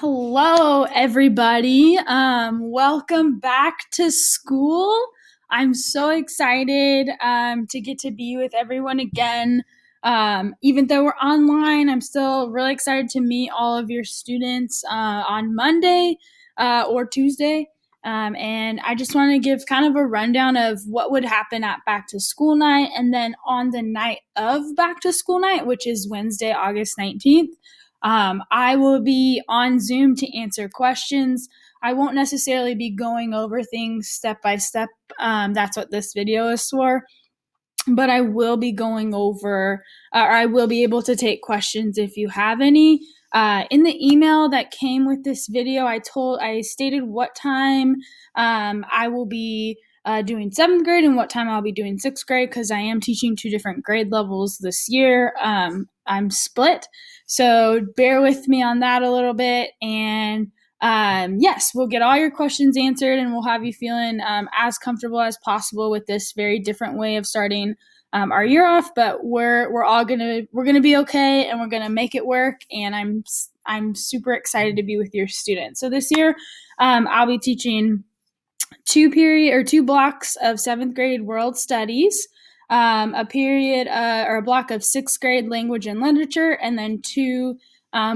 Hello, everybody. Welcome back to school. I'm so excited to get to be with everyone again. Even though we're online, I'm still really excited to meet all of your students on Monday or Tuesday. And I just want to give kind of a rundown of what would happen at back to school night and then on the night of back to school night, which is Wednesday, August 19th. I will be on Zoom to answer questions. I won't necessarily be going over things step by step. That's what this video is for. But I will be going over, or I will be able to take questions if you have any. In the email that came with this video, I stated what time I will be doing 7th grade and what time I'll be doing 6th grade because I am teaching 2 different grade levels this year. I'm split, so bear with me on that a little bit. And yes, we'll get all your questions answered and we'll have you feeling as comfortable as possible with this very different way of starting our year off. But we're gonna be okay and we're gonna make it work. And I'm super excited to be with your students. So this year, I'll be teaching 2 blocks of 7th grade world studies, a period or a block of 6th grade language and literature, and then 2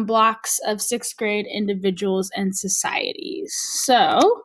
blocks of 6th grade individuals and societies. So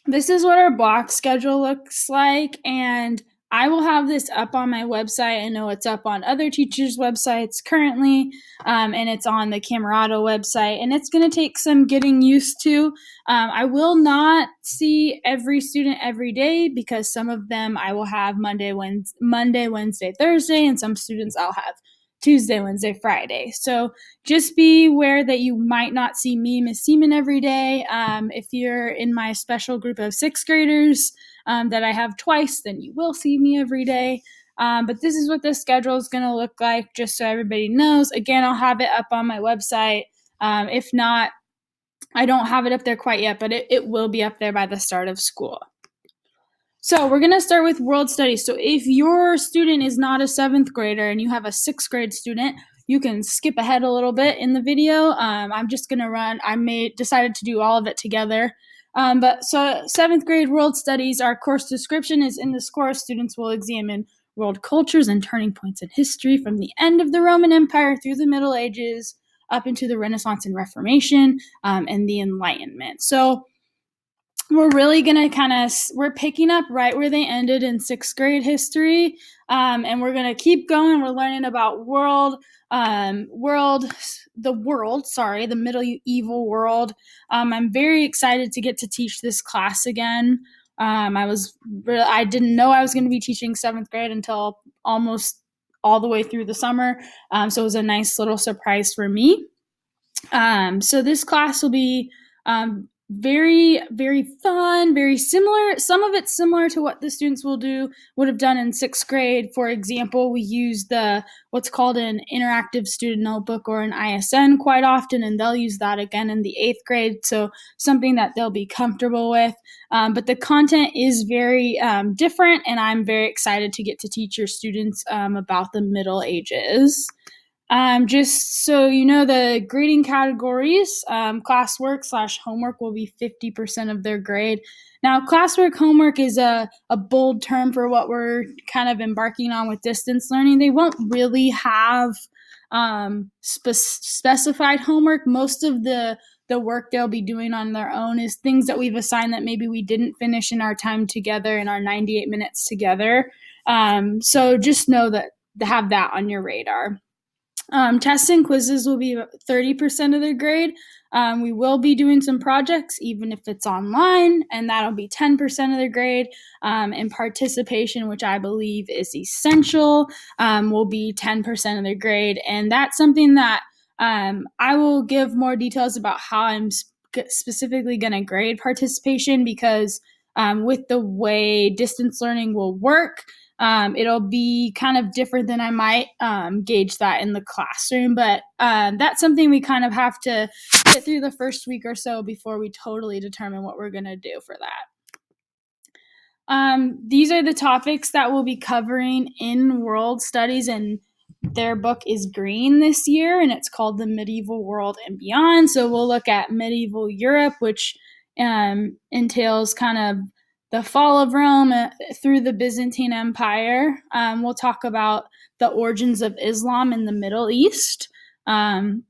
this is what our block schedule looks like, and I will have this up on my website. I know it's up on other teachers' websites currently, and it's on the Camerado website, and it's going to take some getting used to. I will not see every student every day because some of them I will have Monday, Wednesday, Thursday, and some students I'll have Tuesday, Wednesday, Friday. So just be aware that you might not see me, Miss Seaman, every day. If you're in my special group of 6th graders that I have twice, then you will see me every day. But this is what the schedule is going to look like, just so everybody knows. Again, I'll have it up on my website. If not, I don't have it up there quite yet, but it will be up there by the start of school. So we're going to start with world studies. So if your student is not a 7th grader and you have a 6th grade student, you can skip ahead a little bit in the video. I'm just going to decided to do all of it together. But so 7th grade world studies, our course description is in this course. Students will examine world cultures and turning points in history from the end of the Roman Empire through the Middle Ages up into the Renaissance and Reformation and the Enlightenment. So we're really going to we're picking up right where they ended in 6th grade history. And we're going to keep going. We're learning about the medieval world. I'm very excited to get to teach this class again. I didn't know I was going to be teaching 7th grade until almost all the way through the summer. So it was a nice little surprise for me. So this class will be very, very fun, very similar. Some of it's similar to what the students would have done in 6th grade. For example, we use what's called an interactive student notebook or an ISN quite often, and they'll use that again in the 8th grade. So something that they'll be comfortable with. But the content is very different, and I'm very excited to get to teach your students about the Middle Ages. Just so you know, the grading categories, classwork/homework will be 50% of their grade. Now, classwork homework is a bold term for what we're kind of embarking on with distance learning. They won't really have specified homework. Most of the work they'll be doing on their own is things that we've assigned that maybe we didn't finish in our time together in our 98 minutes together. So just know that have that on your radar. Tests and quizzes will be 30% of their grade. We will be doing some projects, even if it's online, and that'll be 10% of their grade. And participation, which I believe is essential, will be 10% of their grade. And that's something that I will give more details about how I'm specifically going to grade participation, because with the way distance learning will work, it'll be kind of different than I might gauge that in the classroom. But that's something we kind of have to get through the first week or so before we totally determine what we're going to do for that. These are the topics that we'll be covering in world studies, and their book is green this year, and it's called The Medieval World and Beyond. So we'll look at medieval Europe, which entails kind of the fall of Rome through the Byzantine Empire. We'll talk about the origins of Islam in the Middle East. And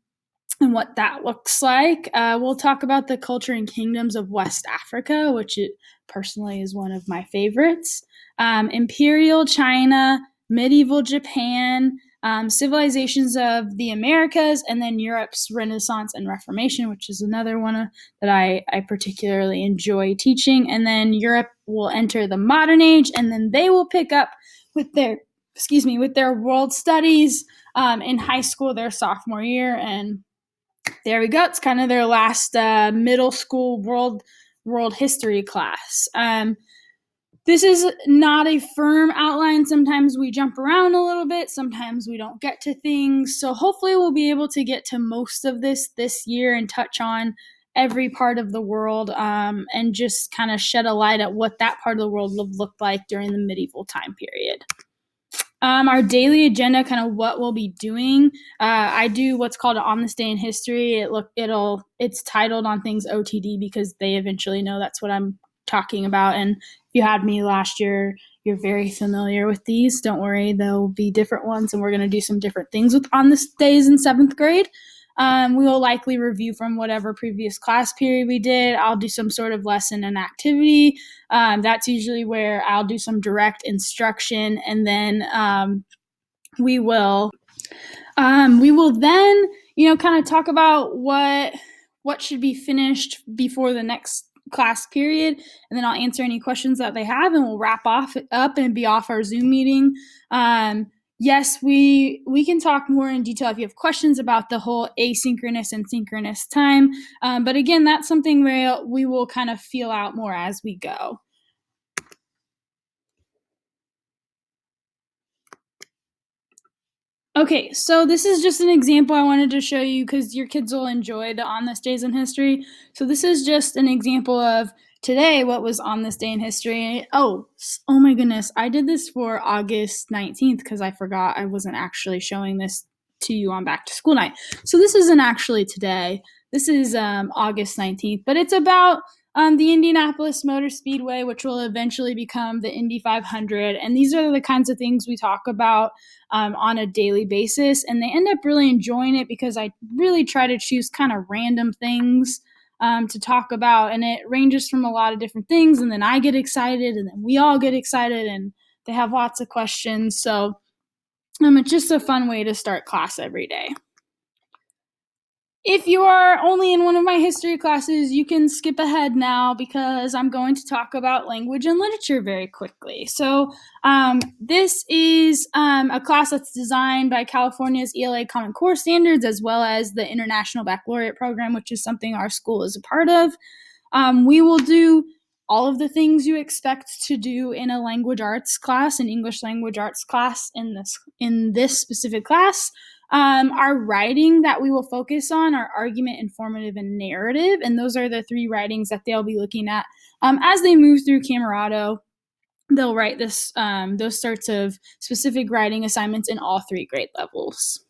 what that looks like. We'll talk about the culture and kingdoms of West Africa, which personally is one of my favorites. Imperial China, medieval Japan, civilizations of the Americas, and then Europe's Renaissance and Reformation, which is another one that I particularly enjoy teaching. And then Europe will enter the modern age, and then they will pick up with their world studies in high school, their sophomore year. And there we go. It's kind of their last middle school world history class. This is not a firm outline. Sometimes we jump around a little bit. Sometimes we don't get to things. So hopefully we'll be able to get to most of this year and touch on every part of the world and just kind of shed a light at what that part of the world looked like during the medieval time period. Our daily agenda, kind of what we'll be doing. I do what's called an On This Day in History. It's titled on things OTD because they eventually know that's what I'm talking about. And if you had me last year, you're very familiar with these. Don't worry, there'll be different ones, and we're going to do some different things with On This Days in 7th grade. We will likely review from whatever previous class period we did. I'll do some sort of lesson and activity. That's usually where I'll do some direct instruction, and then we will then, kind of talk about what should be finished before the next class period, and then I'll answer any questions that they have, and we'll wrap up and be off our Zoom meeting. Yes, we can talk more in detail if you have questions about the whole asynchronous and synchronous time. But again, that's something where we will kind of feel out more as we go. Okay, so this is just an example I wanted to show you because your kids will enjoy the On This Days in History. So this is just an example of today what was on this day in history. Oh my goodness, I did this for August 19th because I forgot I wasn't actually showing this to you on back to school night. So this isn't actually today. This is August 19th, but it's about the Indianapolis Motor Speedway, which will eventually become the Indy 500. And these are the kinds of things we talk about on a daily basis. And they end up really enjoying it because I really try to choose kind of random things to talk about. And it ranges from a lot of different things. And then I get excited, and then we all get excited, and they have lots of questions. So it's just a fun way to start class every day. If you are only in one of my history classes, you can skip ahead now because I'm going to talk about language and literature very quickly. So this is a class that's designed by California's ELA Common Core Standards as well as the International Baccalaureate Program, which is something our school is a part of. We will do all of the things you expect to do in a language arts class, an English language arts class in this specific class. Our writing that we will focus on are argument, informative, and narrative, and those are the 3 writings that they'll be looking at. As they move through Camerado, they'll write those sorts of specific writing assignments in all 3 grade levels.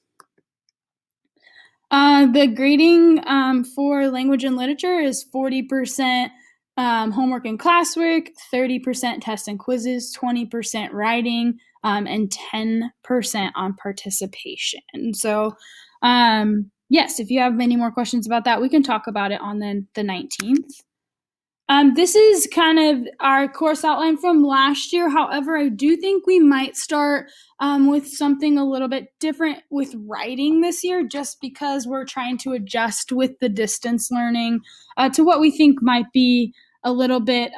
The grading for language and literature is 40% homework and classwork, 30% tests and quizzes, 20% writing, and 10% on participation. So, yes, if you have any more questions about that, we can talk about it on the 19th. This is kind of our course outline from last year. However, I do think we might start with something a little bit different with writing this year, just because we're trying to adjust with the distance learning to what we think might be a little bit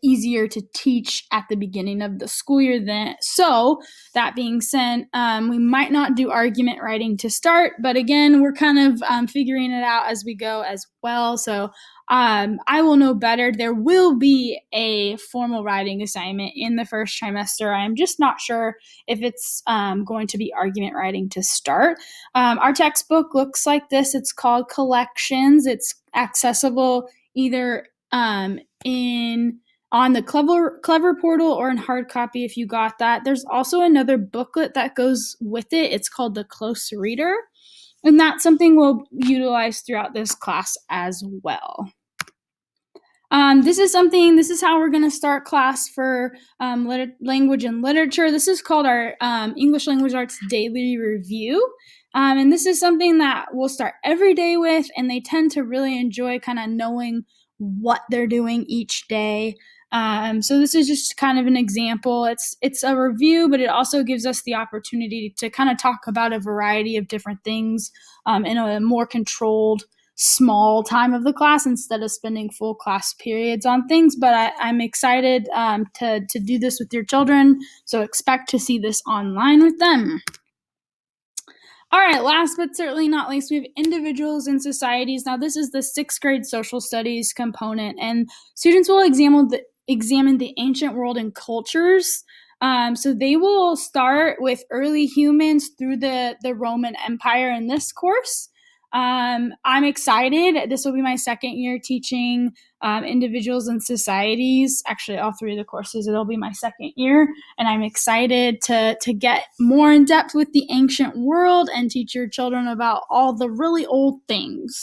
easier to teach at the beginning of the school year. So that being said, we might not do argument writing to start, but again, we're kind of figuring it out as we go as well. So I will know better. There will be a formal writing assignment in the first trimester. I'm just not sure if it's going to be argument writing to start. Our textbook looks like this. It's called Collections. It's accessible either in on the Clever portal or in hard copy if you got that. There's also another booklet that goes with it. It's called the Close Reader, and that's something we'll utilize throughout this class as well. This is how we're going to start class for language and literature. This is called our English Language Arts Daily Review. And this is something that we'll start every day with, and they tend to really enjoy kind of knowing what they're doing each day. So this is just kind of an example. It's a review, but it also gives us the opportunity to kind of talk about a variety of different things in a more controlled, small time of the class instead of spending full class periods on things. But I'm excited to do this with your children, so expect to see this online with them. All right, last but certainly not least, we have individuals and societies. Now, this is the 6th grade social studies component, and students will examine the ancient world and cultures. So they will start with early humans through the Roman Empire in this course. I'm excited. This will be my 2nd year teaching individuals and societies. Actually, all 3 of the courses, it'll be my 2nd year, and I'm excited to get more in depth with the ancient world and teach your children about all the really old things.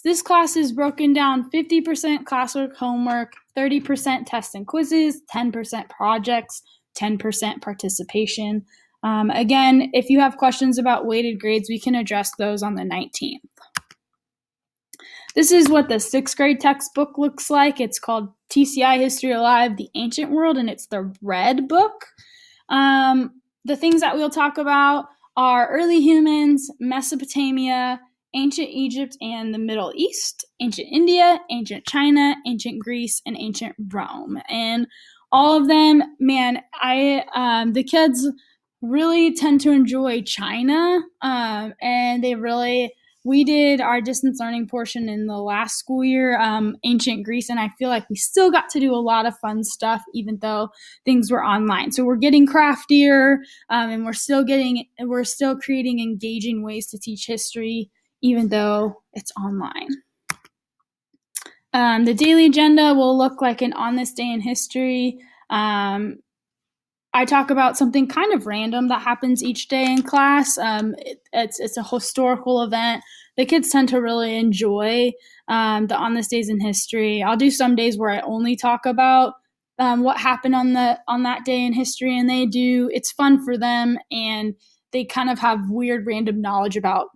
This class is broken down 50% classwork homework, 30% tests and quizzes, 10% projects, 10% participation. Again, if you have questions about weighted grades, we can address those on the 19th. This is what the 6th grade textbook looks like. It's called TCI History Alive, The Ancient World, and it's the red book. The things that we'll talk about are early humans, Mesopotamia, ancient Egypt and the Middle East, ancient India, ancient China, ancient Greece, and ancient Rome. And all of them, man, the kids really tend to enjoy China, and we did our distance learning portion in the last school year, ancient Greece, and I feel like we still got to do a lot of fun stuff, even though things were online. So we're getting craftier, and we're still creating engaging ways to teach history, even though it's online. The daily agenda will look like an On This Day in History. I talk about something kind of random that happens each day in class. It's a historical event. The kids tend to really enjoy the On This Days in History. I'll do some days where I only talk about what happened on that day in history, and it's fun for them, and they kind of have weird random knowledge about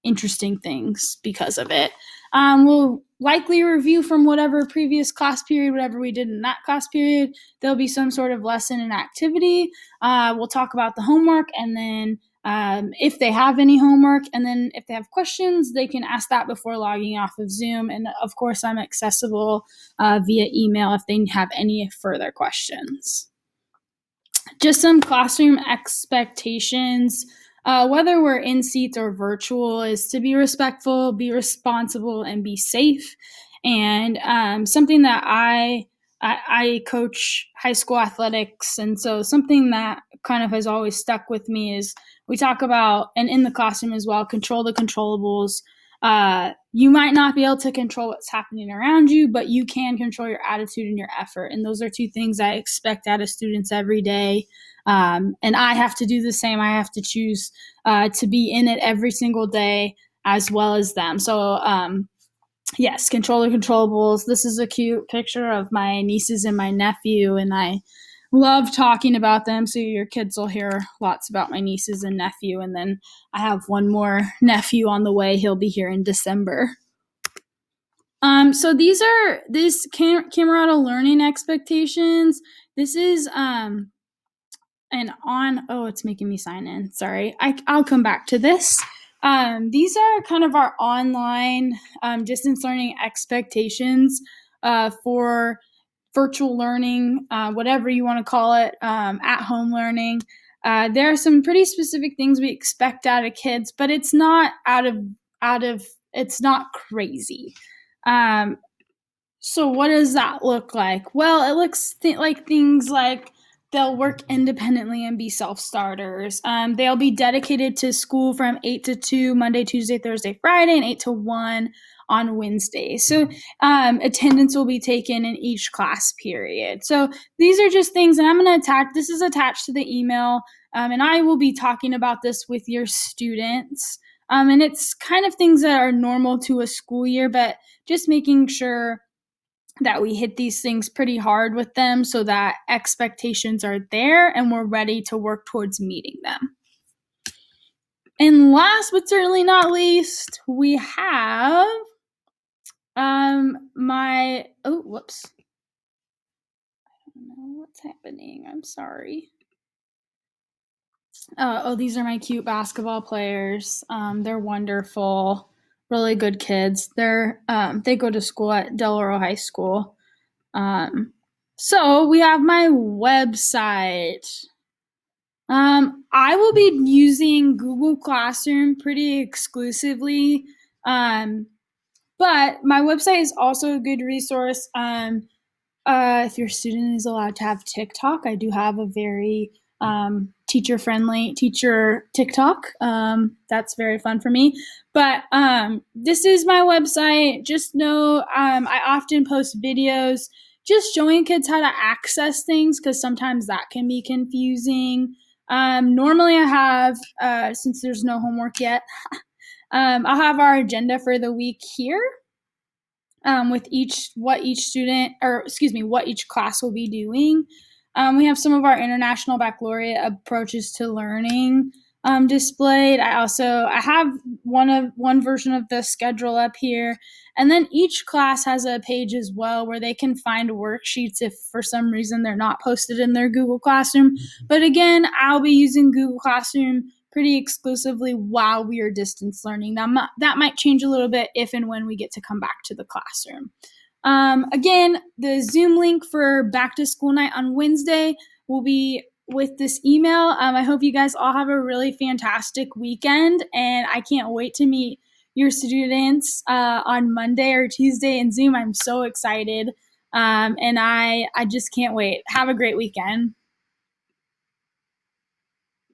interesting things because of it. We'll likely review from whatever previous class period, whatever we did in that class period. There'll be some sort of lesson and activity. We'll talk about the homework, and then if they have any homework, and then if they have questions, they can ask that before logging off of Zoom. And of course, I'm accessible via email if they have any further questions. Just some classroom expectations. Whether we're in seats or virtual, is to be respectful, be responsible, and be safe. And something that I coach high school athletics, and so something that kind of has always stuck with me is we talk about, and in the classroom as well, control the controllables. You might not be able to control what's happening around you, but you can control your attitude and your effort. And those are 2 things I expect out of students every day. And I have to do the same. I have to choose to be in it every single day as well as them. So, yes, control the controllables. This is a cute picture of my nieces and my nephew, and I love talking about them. So your kids will hear lots about my nieces and nephew. And then I have one more nephew on the way. He'll be here in December. So these Camerata learning expectations. This is it's making me sign in. Sorry. I'll come back to this. These are kind of our online distance learning expectations for virtual learning, whatever you want to call it, at home learning. There are some pretty specific things we expect out of kids, but it's not it's not crazy. So what does that look like? Well, it looks like things like they'll work independently and be self-starters. They'll be dedicated to school from 8 to 2, Monday, Tuesday, Thursday, Friday, and 8 to 1 on Wednesday. So attendance will be taken in each class period. So these are just things, and I'm going to attach, this is attached to the email, and I will be talking about this with your students. And it's kind of things that are normal to a school year, but just making sure that we hit these things pretty hard with them so that expectations are there and we're ready to work towards meeting them. And last but certainly not least, we have whoops. I don't know what's happening. I'm sorry. These are my cute basketball players. They're wonderful, really good kids. They go to school at Del Oro High School. So we have my website. I will be using Google Classroom pretty exclusively, but my website is also a good resource. If your student is allowed to have TikTok, I do have a very teacher-friendly teacher TikTok. That's very fun for me. But this is my website. Just know I often post videos just showing kids how to access things because sometimes that can be confusing. Normally I have, since there's no homework yet, I'll have our agenda for the week here. With what each class will be doing. We have some of our international baccalaureate approaches to learning displayed. I have one version of the schedule up here, and then each class has a page as well where they can find worksheets if for some reason they're not posted in their Google Classroom. But again, I'll be using Google Classroom pretty exclusively while we are distance learning. That might change a little bit if and when we get to come back to the classroom. Again, the Zoom link for back to school night on Wednesday will be with this email. I hope you guys all have a really fantastic weekend, and I can't wait to meet your students on Monday or Tuesday in Zoom. I'm so excited, and I just can't wait. Have a great weekend.